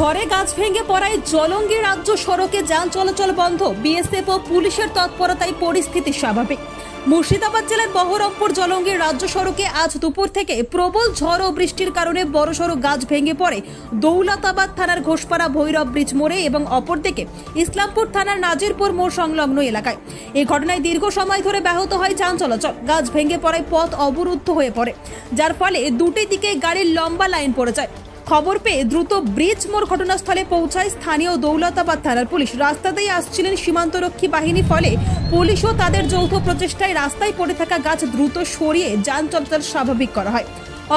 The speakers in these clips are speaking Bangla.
ঝড়ে গাছ ভেঙে পড়ায় জলঙ্গি রাজ্য সড়কে যান চলাচল বন্ধ। বিএসএফ ও পুলিশের তৎপরতায় পরিস্থিতি স্বাভাবিক। মুর্শিদাবাদ জেলার বহরমপুর জলঙ্গি রাজ্য সড়কে আজ দুপুর থেকে প্রবল ঝড় ও বৃষ্টির কারণে বড়সড় গাছ ভেঙে পড়ে দৌলতাবাদ থানার ঘোষপাড়া ভৈরব ব্রিজ মোড়ে এবং অপরদিকে ইসলামপুর থানার নাজিরপুর মোড় সংলগ্ন এলাকায়। এই ঘটনায় দীর্ঘ সময় ধরে ব্যাহত হয় যান চলাচল। গাছ ভেঙে পড়ায় পথ অবরুদ্ধ হয়ে পড়ে, যার ফলে দুটি দিকে গাড়ির লম্বা লাইন পড়ে যায়। খবর পেয়ে দ্রুত ব্রিজ মোড় ঘটনাস্থলে পৌঁছায় স্থানীয় দৌলতাবাদ থানার পুলিশ। রাস্তাতেই আসছিলেন সীমান্তরক্ষী বাহিনী, ফলে পুলিশ ও তাদের যৌথ প্রচেষ্টায় রাস্তায় পড়ে থাকা গাছ দ্রুত সরিয়ে যান চলাচল স্বাভাবিক করা হয়।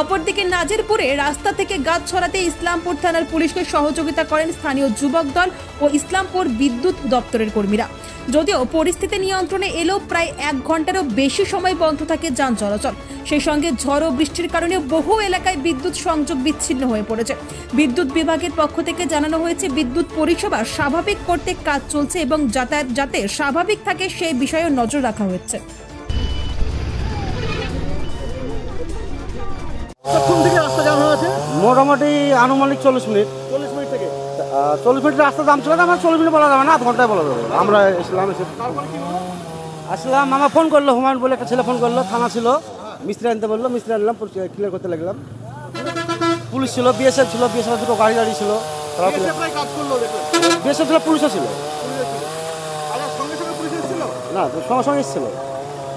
অপরদিকে নাজিরপুরে রাস্তা থেকে গাছ ছড়াতে ইসলামপুর থানার পুলিশকে সহযোগিতা করেন স্থানীয় যুবক দল ও ইসলামপুর বিদ্যুৎ দপ্তরের কর্মীরা। যদিও পরিস্থিতি নিয়ন্ত্রণে এলেও প্রায় 1 ঘন্টারও বেশি সময় বন্ধ থাকে যান চলাচল। সেই সঙ্গে ঝড় ও বৃষ্টির কারণে বহু এলাকায় বিদ্যুৎ সংযোগ বিচ্ছিন্ন হয়ে পড়েছে। বিদ্যুৎ বিভাগের পক্ষ থেকে জানানো হয়েছে, বিদ্যুৎ পরিষেবা স্বাভাবিক করতে কাজ চলছে এবং যাতায়াত যাতে স্বাভাবিক থাকে সেই বিষয়েও নজর রাখা হচ্ছে। মোটামুটি আনুমানিক 40 মিনিট থেকে 40 মিনিট রাস্তা দাম ছিল, আমার 40 মিনিট বলা যাবে না, আধ ঘন্টায় বলা যাবে। আমরা আসলাম, আমার ফোন করলো, হুমায়ুন বলে একটা ছেলে ফোন করলো, থানা ছিল, মিস্ত্রি আনতে বললো, মিস্ত্রি আনলাম, ক্লিয়ার করতে লাগলাম। পুলিশ ছিল, বিএসএফ ছিল, বিএসএফ দুটো গাড়ি ছিল, বিএসএফ ছিল, পুলিশও ছিল, না সঙ্গে সঙ্গে এসেছিল।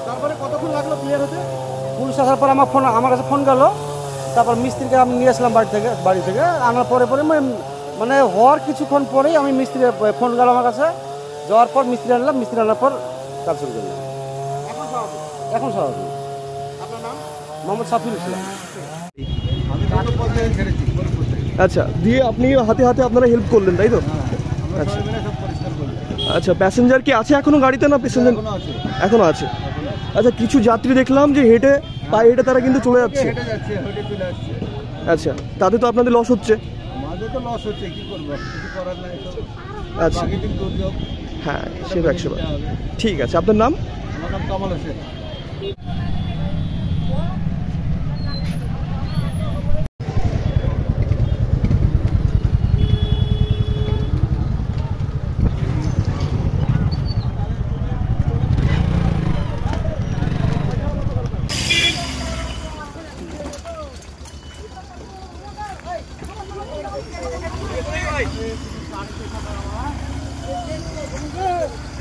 তারপরে কতক্ষণ লাগলো ক্লিয়ার হতে? পুলিশ আসার পর আমার কাছে ফোন গেল, তারপর মিস্ত্রিকে আমি নিয়ে আসলাম বাড়ি থেকে আনার পরে মানে হওয়ার কিছুক্ষণ পরেই আমি মিস্ত্রি ফোন গেল আমার কাছে, যাওয়ার পর মিস্ত্রি আনলাম, মিস্ত্রি আনার পর কাজ শুরু করলাম। এখন স্বাভাবিক। আপনার নাম? মোহাম্মদ সাফিউল ইসলাম। আচ্ছা, দিয়ে আপনি হাতে হাতে আপনারা হেল্প করলেন, তাই তো? আচ্ছা আচ্ছা, প্যাসেঞ্জার কি আছে এখনো গাড়িতে? না প্যাসেঞ্জার এখনো আছে। আচ্ছা, কিছু যাত্রী দেখলাম যে পায়ে হেঁটে তারা কিন্তু চলে যাচ্ছে। আচ্ছা, তাতে তো আপনাদের লস হচ্ছে। আচ্ছা, হ্যাঁ সে 100বার। ঠিক আছে, আপনার নাম? আমার নাম কামাল হোসেন। Hey!